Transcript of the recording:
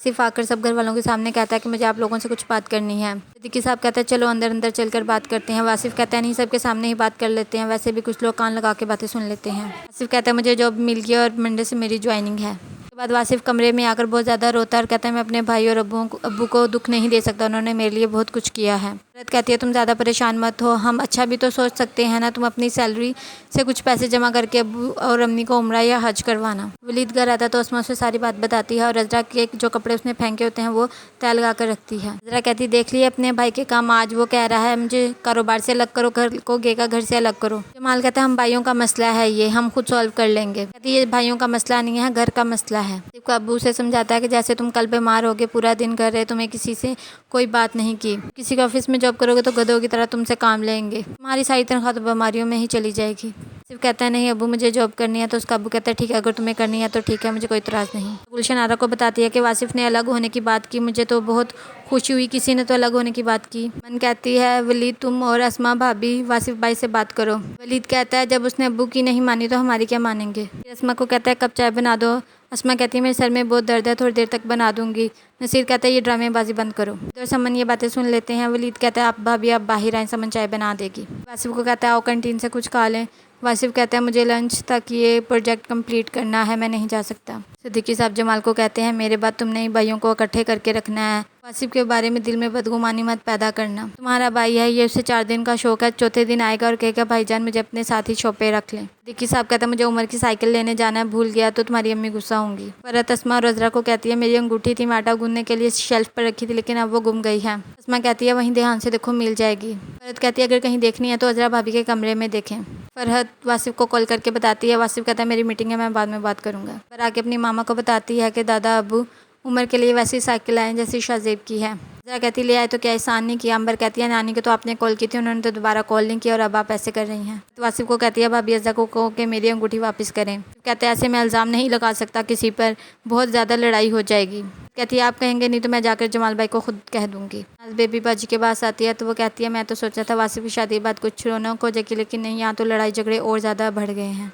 सिर्फ आकर सब घर वालों के सामने कहता है कि मुझे आप लोगों से कुछ बात करनी है। सिद्दीकी साहब कहता है चलो अंदर अंदर चलकर बात करते हैं। वासिफ कहता है नहीं, सबके सामने ही बात कर लेते हैं, वैसे भी कुछ लोग कान लगा के बातें सुन लेते हैं। वासिफ कहता है मुझे जॉब मिल गई और मंडे से मेरी ज्वाइनिंग है। उसके बाद वासिफ कमरे में आकर बहुत ज़्यादा रोता है और कहता है मैं अपने भाई और अब्बू को दुख नहीं दे सकता, उन्होंने मेरे लिए बहुत कुछ किया है। औरत कहती है तुम ज़्यादा परेशान मत हो, हम अच्छा भी तो सोच सकते हैं ना, तुम अपनी सैलरी से कुछ पैसे जमा करके अब्बू और अम्मी को उम्रा या हज करवाना। वलीद घर आता है तो अस्मा उसे सारी बात बताती है और रजरा के जो कपड़े उसने फेंके होते हैं वो तय लगा कर रखती है। रजरा कहती देख लिए अपने भाई के काम, आज वो कह रहा है मुझे कारोबार से अलग करो, घर को गेगा घर से अलग करो। जमाल कहता है हम भाइयों का मसला है, ये हम खुद सॉल्व कर लेंगे। कहती ये भाइयों का मसला नहीं है, घर का मसला है। अब्बू से समझाता है कि जैसे तुम कल बीमार हो गए, पूरा दिन घर रहे, तुम्हें किसी से कोई बात नहीं की, किसी के ऑफिस में जॉब करोगे तो गधों की तरह तुमसे काम लेंगे, तुम्हारी सारी तनख्वाह तो बीमारियों में ही चली जाएगी। सिर्फ कहता है नहीं अब्बू मुझे जॉब करनी है। तो उसका अब्बू कहता है ठीक है, अगर तुम्हें करनी है तो ठीक है, मुझे कोई इतराज़ नहीं। गुलशन आरा को बताती है कि वासिफ ने अलग होने की बात की, मुझे तो बहुत खुशी हुई, किसी ने तो अलग होने की बात की। मन कहती है वलीद तुम और अस्मा भाभी वासिफ भाई से बात करो। वलीद कहता है जब उसने अब्बू की नहीं मानी तो हमारी क्या मानेंगे। अस्मा को कहता है कब चाय बना दो। अस्मा कहती है मेरे सर में बहुत दर्द है, थोड़ी देर तक बना दूंगी। नसीर कहता है ये ड्रामेबाजी बंद करो। इधर समन ये बातें सुन लेते हैं। वलीद कहता है आप भाभी आप बाहर आए, समन चाय बना देगी। वासिफ को कहता है आओ कैंटीन से कुछ खा लें। वासिफ कहता है मुझे लंच तक ये प्रोजेक्ट कंप्लीट करना है, मैं नहीं जा सकता। सिद्दीकी साहब जमाल को कहते हैं मेरे बाद तुमने भाइयों को इकट्ठे करके रखना है, वासिफ के बारे में दिल में बदगुमानी मत पैदा करना। तुम्हारा भाई है, ये उसे 4 दिन का शौक है, चौथे दिन आएगा और कहेगा भाईजान मुझे अपने साथ ही शॉप पे रख लें। सिद्दीकी साहब कहता है मुझे उमर की साइकिल लेने जाना है, भूल गया तो तुम्हारी अम्मी गुस्सा होंगी। फरहत अस्मा और रजरा को कहती है मेरी अंगूठी थी, मैं आटा गूंदने के लिए शेल्फ पर रखी थी, लेकिन अब वो गुम गई है। अस्मा कहती है वहीं ध्यान से देखो मिल जाएगी। फरहत कहती है अगर कहीं देखनी है तो अजरा भाभी के कमरे में देखें। फरहत वासिफ को कॉल करके बताती है। वासिफ कहता है मेरी मीटिंग है, मैं बाद में बात करूंगा। पर आके अपनी मामा को बताती है कि दादा अबू उमर के लिए वैसी साइकिल आए जैसी शाहजेब की है। जरा कहती ले आए तो क्या एहसान नहीं किया। अंबर कहती है नानी को तो आपने कॉल की थी, उन्होंने तो दोबारा कॉल नहीं किया और अब आप ऐसे कर रही हैं। तो वासिफ को कहती है भाभी अज़ा को कहो कि मेरी अंगूठी वापस करें। कहते हैं ऐसे मैं इल्ज़ाम नहीं लगा सकता किसी पर, बहुत ज़्यादा लड़ाई हो जाएगी। कहती है आप कहेंगे नहीं तो मैं जाकर जमाल भाई को खुद कह दूंगी। आज बेबी बाजी के पास आती है तो वो कहती है मैं तो सोचा था वासिफ की शादी के बाद कुछ रौनक हो जाएगी, लेकिन नहीं, यहाँ तो लड़ाई झगड़े और ज़्यादा बढ़ गए हैं।